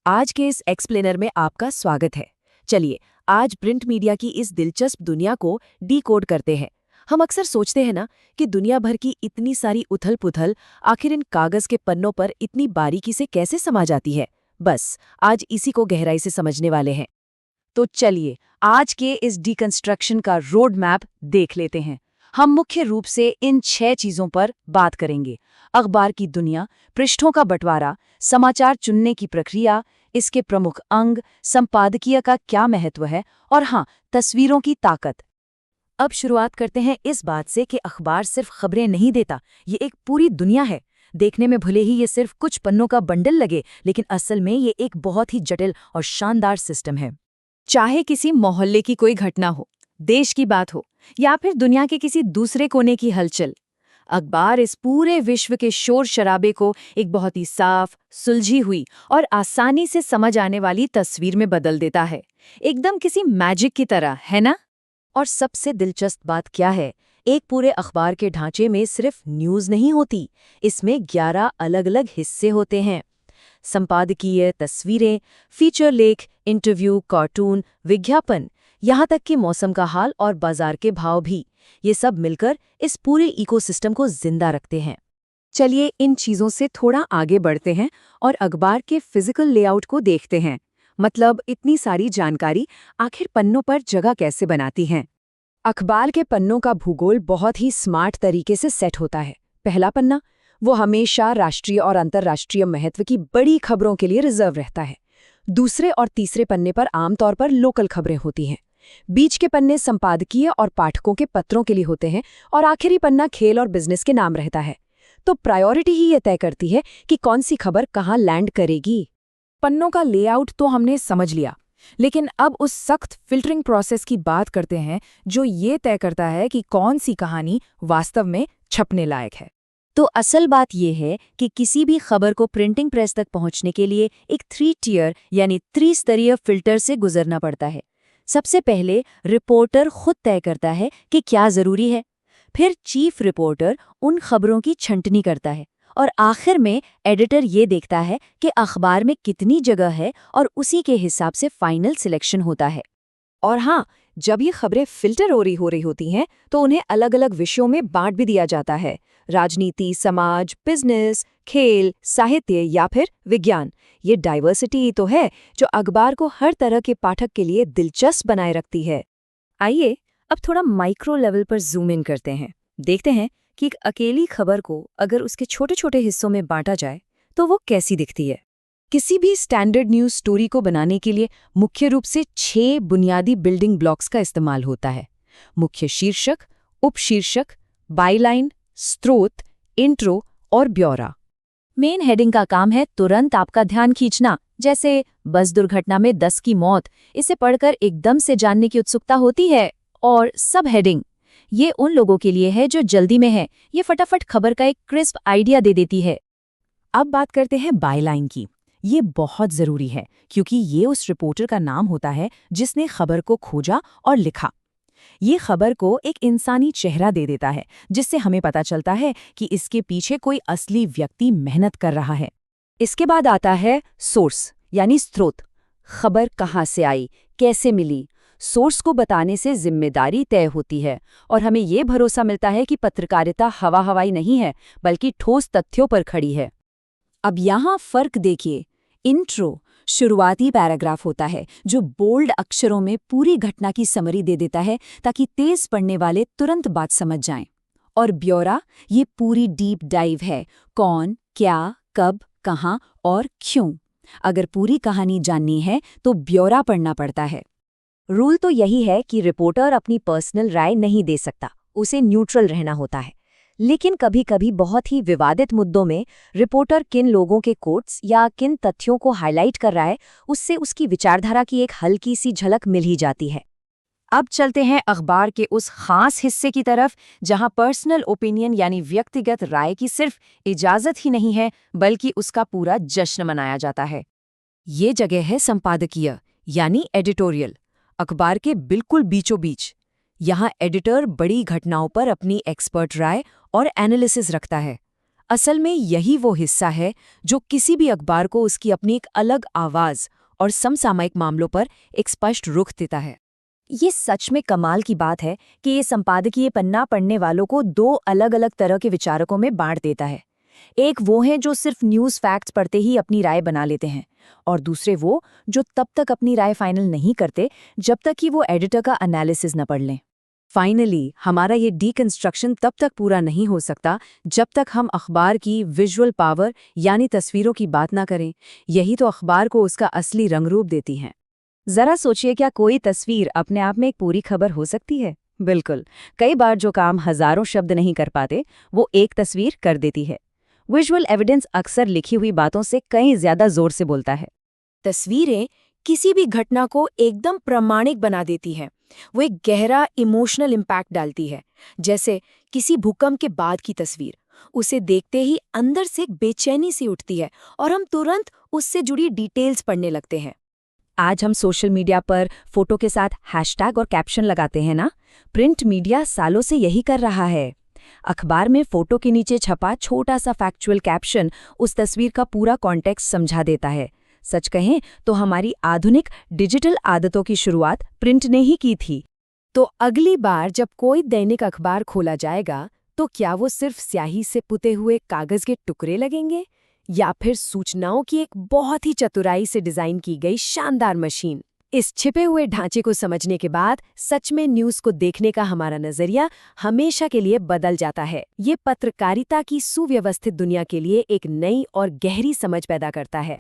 आज के इस एक्सप्लेनर में आपका स्वागत है। चलिए, आज प्रिंट मीडिया की इस दिलचस्प दुनिया को डीकोड करते हैं। हम अक्सर सोचते हैं ना कि दुनिया भर की इतनी सारी उथल-पुथल आखिर इन कागज के पन्नों पर इतनी बारीकी से कैसे समा जाती है। बस, आज इसी को गहराई से समझने वाले हैं। तो चलिए, आज के इस डिकंस्ट्रक्शन का रोड मैप देख लेते हैं। हम मुख्य रूप से इन 6 चीजों पर बात करेंगे। अखबार की दुनिया, पृष्ठों का बंटवारा, समाचार चुनने की प्रक्रिया, इसके प्रमुख अंग, संपादकीय का क्या महत्व है और हाँ, तस्वीरों की ताकत। अब शुरुआत करते हैं इस बात से कि अखबार सिर्फ खबरें नहीं देता, ये एक पूरी दुनिया है। देखने में भले ही ये सिर्फ कुछ पन्नों का बंडल लगे, लेकिन असल में ये एक बहुत ही जटिल और शानदार सिस्टम है। चाहे किसी मोहल्ले की कोई घटना हो, देश की बात हो या फिर दुनिया के किसी दूसरे कोने की हलचल, अखबार इस पूरे विश्व के शोर शराबे को एक बहुत ही साफ, सुलझी हुई और आसानी से समझ आने वाली तस्वीर में बदल देता है, एकदम किसी मैजिक की तरह, है ना? और सबसे दिलचस्प बात क्या है, एक पूरे अखबार के ढांचे में सिर्फ न्यूज़ नहीं होती, इसमें 11 अलग-अलग हिस्से होते हैं। संपादकीय, तस्वीरें, फीचर लेख, इंटरव्यू, कार्टून, विज्ञापन, यहाँ तक कि मौसम का हाल और बाजार के भाव भी, ये सब मिलकर इस पूरे इकोसिस्टम को जिंदा रखते हैं। चलिए इन चीज़ों से थोड़ा आगे बढ़ते हैं और अखबार के फिजिकल लेआउट को देखते हैं। मतलब इतनी सारी जानकारी आखिर पन्नों पर जगह कैसे बनाती हैं। अखबार के पन्नों का भूगोल बहुत ही स्मार्ट तरीके से सेट होता है। पहला पन्ना, वो हमेशा राष्ट्रीय और अंतर्राष्ट्रीय महत्व की बड़ी खबरों के लिए रिजर्व रहता है। दूसरे और तीसरे पन्ने पर आमतौर पर लोकल खबरें होती हैं। बीच के पन्ने संपादकीय और पाठकों के पत्रों के लिए होते हैं और आखिरी पन्ना खेल और बिजनेस के नाम रहता है। तो प्रायोरिटी ही ये तय करती है कि कौन सी खबर कहाँ लैंड करेगी। पन्नों का लेआउट तो हमने समझ लिया, लेकिन अब उस सख्त फिल्टरिंग प्रोसेस की बात करते हैं जो ये तय करता है कि कौन सी कहानी वास्तव में छपने लायक है। तो असल बात यह है कि किसी भी खबर को प्रिंटिंग प्रेस तक पहुंचने के लिए एक 3 टियर यानी त्रिस्तरीय फिल्टर से गुजरना पड़ता है। सबसे पहले रिपोर्टर खुद तय करता है कि क्या जरूरी है, फिर चीफ रिपोर्टर उन खबरों की छंटनी करता है और आखिर में एडिटर ये देखता है कि अखबार में कितनी जगह है और उसी के हिसाब से फाइनल सिलेक्शन होता है। और हाँ, जब ये खबरें फिल्टर हो रही होती हैं तो उन्हें अलग अलग विषयों में बांट भी दिया जाता है। राजनीति, समाज, बिजनेस, खेल, साहित्य या फिर विज्ञान। ये डाइवर्सिटी ही तो है जो अखबार को हर तरह के पाठक के लिए दिलचस्प बनाए रखती है। आइए अब थोड़ा माइक्रो लेवल पर जूम इन करते हैं। देखते हैं कि एक अकेली खबर को अगर उसके छोटे छोटे हिस्सों में बांटा जाए तो वो कैसी दिखती है। किसी भी स्टैंडर्ड न्यूज़ स्टोरी को बनाने के लिए मुख्य रूप से 6 बुनियादी बिल्डिंग ब्लॉक्स का इस्तेमाल होता है। मुख्य शीर्षक, उपशीर्षक, बाईलाइन, स्रोत, इंट्रो और ब्यौरा। मेन हेडिंग का काम है तुरंत आपका ध्यान खींचना, जैसे बस दुर्घटना में 10 की मौत। इसे पढ़कर एकदम से जानने की उत्सुकता होती है। और सब हेडिंग, ये उन लोगों के लिए है जो जल्दी में है, ये फटाफट खबर का एक क्रिस्प आइडिया दे देती है। अब बात करते हैं बायलाइन की। ये बहुत ज़रूरी है क्योंकि ये उस रिपोर्टर का नाम होता है जिसने खबर को खोजा और लिखा। ये खबर को एक इंसानी चेहरा दे देता है जिससे हमें पता चलता है कि इसके पीछे कोई असली व्यक्ति मेहनत कर रहा है। इसके बाद आता है सोर्स यानी स्रोत। खबर कहाँ से आई, कैसे मिली, सोर्स को बताने से जिम्मेदारी तय होती है और हमें ये भरोसा मिलता है कि पत्रकारिता हवा हवाई नहीं है बल्कि ठोस तथ्यों पर खड़ी है। अब यहाँ फर्क देखिए। इंट्रो शुरुआती पैराग्राफ होता है जो बोल्ड अक्षरों में पूरी घटना की समरी दे देता है ताकि तेज पढ़ने वाले तुरंत बात समझ जाएं। और ब्यौरा ये पूरी डीप डाइव है, कौन, क्या, कब, कहाँ और क्यों। अगर पूरी कहानी जाननी है तो ब्यौरा पढ़ना पड़ता है। रूल तो यही है कि रिपोर्टर अपनी पर्सनल राय नहीं दे सकता, उसे न्यूट्रल रहना होता है। लेकिन कभी-कभी बहुत ही विवादित मुद्दों में रिपोर्टर किन लोगों के कोट्स या किन तथ्यों को हाईलाइट कर रहा है, उससे उसकी विचारधारा की एक हल्की सी झलक मिल ही जाती है। अब चलते हैं अखबार के उस खास हिस्से की तरफ जहां पर्सनल ओपिनियन यानी व्यक्तिगत राय की सिर्फ इजाजत ही नहीं है बल्कि उसका पूरा जश्न मनाया जाता है। ये जगह है संपादकीय यानी एडिटोरियल, अखबार के बिल्कुल बीचों बीच। यहाँ एडिटर बड़ी घटनाओं पर अपनी एक्सपर्ट राय और एनालिसिस रखता है। असल में यही वो हिस्सा है जो किसी भी अखबार को उसकी अपनी एक अलग आवाज और समसामयिक मामलों पर एक स्पष्ट रुख देता है। ये सच में कमाल की बात है कि ये संपादकीय पन्ना पढ़ने वालों को दो अलग-अलग तरह के विचारकों में बांट देता है। एक वो हैं जो सिर्फ न्यूज़ फैक्ट्स पढ़ते ही अपनी राय बना लेते हैं, और दूसरे वो जो तब तक अपनी राय फाइनल नहीं करते जब तक कि वो एडिटर का एनालिसिस न पढ़ लें। फाइनली हमारा ये डीकंस्ट्रक्शन तब तक पूरा नहीं हो सकता जब तक हम अखबार की विजुअल पावर यानी तस्वीरों की बात ना करें। यही तो अखबार को उसका असली रंगरूप देती हैं। जरा सोचिए, क्या कोई तस्वीर अपने आप में एक पूरी खबर हो सकती है? बिल्कुल। कई बार जो काम हजारों शब्द नहीं कर पाते, वो एक तस्वीर कर देती है। विजुअल एविडेंस अक्सर लिखी हुई बातों से कहीं ज्यादा जोर से बोलता है। तस्वीरें किसी भी घटना को एकदम प्रामाणिक बना देती हैं। वो एक गहरा इमोशनल इम्पैक्ट डालती है। जैसे किसी भूकंप के बाद की तस्वीर, उसे देखते ही अंदर से एक बेचैनी सी उठती है और हम तुरंत उससे जुड़ी डिटेल्स पढ़ने लगते हैं। आज हम सोशल मीडिया पर फोटो के साथ हैशटैग और कैप्शन लगाते हैं ना? प्रिंट मीडिया सालों से यही कर रहा है। अखबार में फोटो के नीचे छपा छोटा सा फैक्चुअल कैप्शन उस तस्वीर का पूरा कॉन्टेक्स्ट समझा देता है। सच कहें तो हमारी आधुनिक डिजिटल आदतों की शुरुआत प्रिंट ने ही की थी। तो अगली बार जब कोई दैनिक अखबार खोला जाएगा, तो क्या वो सिर्फ स्याही से पुते हुए कागज के टुकड़े लगेंगे, या फिर सूचनाओं की एक बहुत ही चतुराई से डिजाइन की गई शानदार मशीन? इस छिपे हुए ढांचे को समझने के बाद सच में न्यूज़ को देखने का हमारा नजरिया हमेशा के लिए बदल जाता है। ये पत्रकारिता की सुव्यवस्थित दुनिया के लिए एक नई और गहरी समझ पैदा करता है।